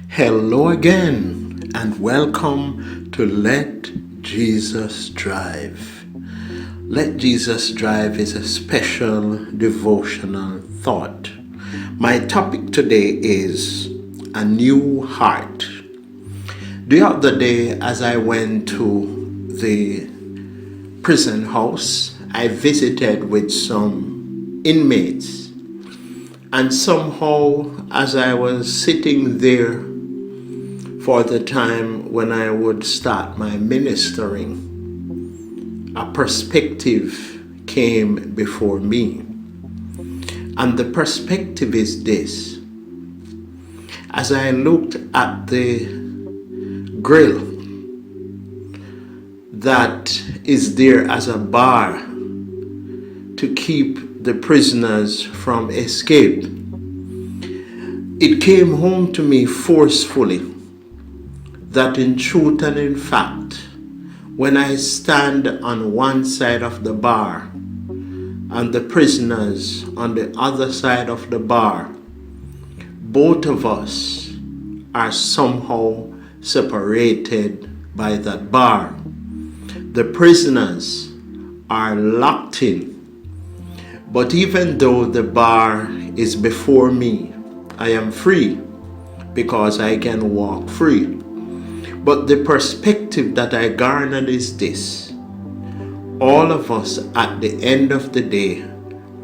Hello again, and welcome to Let Jesus Drive. Let Jesus Drive is a special devotional thought. My topic today is a new heart. The other day, as I went to the prison house, I visited with some inmates. And somehow, as I was sitting there for the time when I would start my ministering, a perspective came before me. And the perspective is this. As I looked at the grill that is there as a bar to keep the prisoners from escape, it came home to me forcefully that in truth and in fact, when I stand on one side of the bar and the prisoners on the other side of the bar, both of us are somehow separated by that bar. The prisoners are locked in. But even though the bar is before me, I am free because I can walk free. But the perspective that I garnered is this. All of us at the end of the day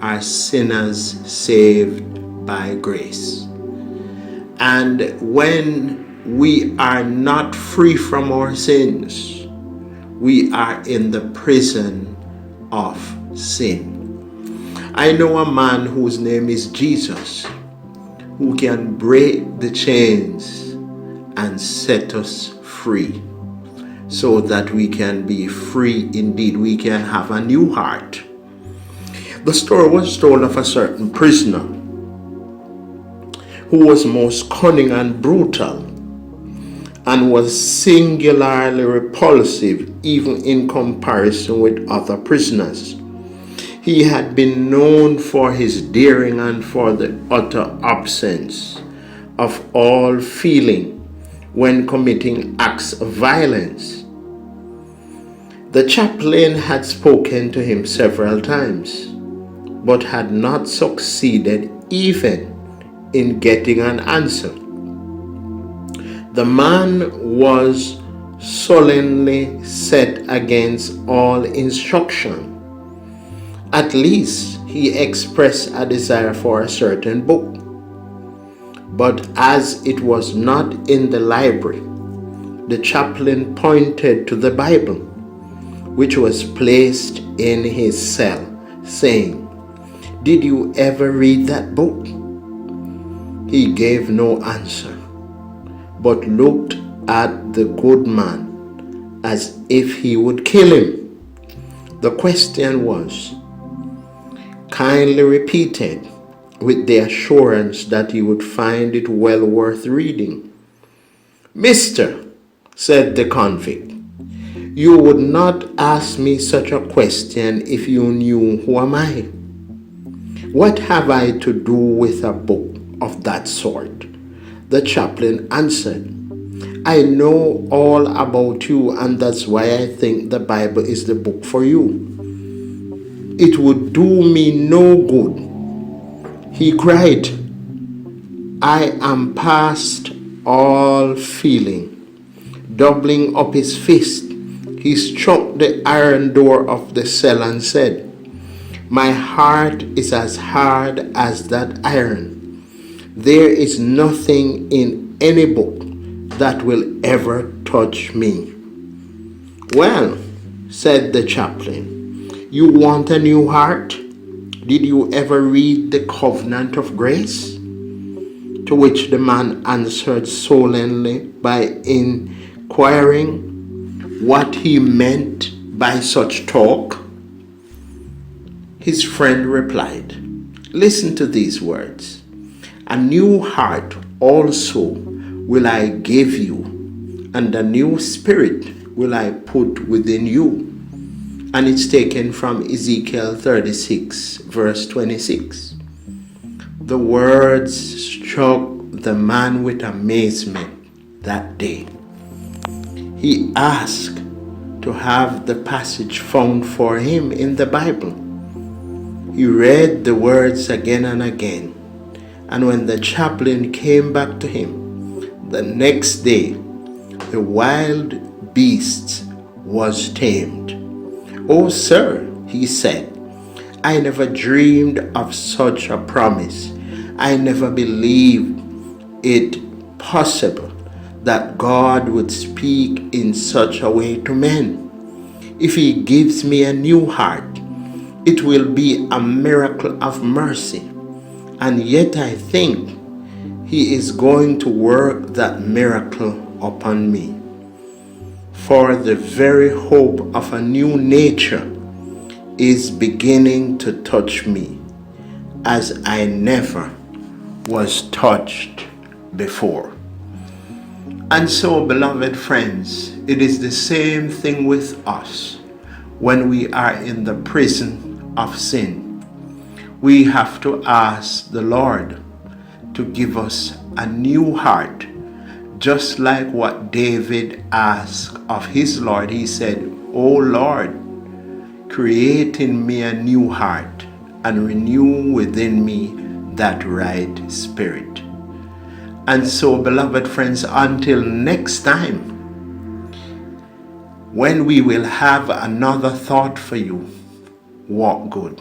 are sinners saved by grace. And when we are not free from our sins, we are in the prison of sin. I know a man whose name is Jesus, who can break the chains and set us free so that we can be free indeed. We can have a new heart. The story was told of a certain prisoner who was most cunning and brutal and was singularly repulsive even in comparison with other prisoners. He had been known for his daring and for the utter absence of all feeling when committing acts of violence. The chaplain had spoken to him several times, but had not succeeded even in getting an answer. The man was sullenly set against all instruction. At least he expressed a desire for a certain book. But as it was not in the library, the chaplain pointed to the Bible, which was placed in his cell, saying, "Did you ever read that book?" He gave no answer, but looked at the good man as if he would kill him. The question was kindly repeated with the assurance that he would find it well worth reading. "Mister," said the convict, "you would not ask me such a question if you knew who am I. What have I to do with a book of that sort?" The chaplain answered, "I know all about you, and that's why I think the Bible is the book for you." "It would do me no good," he cried. "I am past all feeling." Doubling up his fist, he struck the iron door of the cell and said, "My heart is as hard as that iron. There is nothing in any book that will ever touch me." "Well," said the chaplain, "you want a new heart? Did you ever read the covenant of grace?" To which the man answered sullenly by inquiring what he meant by such talk. His friend replied, "Listen to these words. A new heart also will I give you, and a new spirit will I put within you." And it's taken from Ezekiel 36, verse 26. The words struck the man with amazement that day. He asked to have the passage found for him in the Bible. He read the words again and again, and when the chaplain came back to him the next day, the wild beast was tamed. "Oh, sir," he said, "I never dreamed of such a promise. I never believed it possible that God would speak in such a way to men. If He gives me a new heart, it will be a miracle of mercy. And yet I think He is going to work that miracle upon me. For the very hope of a new nature is beginning to touch me as I never was touched before." And so, beloved friends, it is the same thing with us when we are in the prison of sin. We have to ask the Lord to give us a new heart, just like what David asked of his Lord. He said, "O Lord, create in me a new heart and renew within me that right spirit." And so, beloved friends, until next time, when we will have another thought for you, walk good.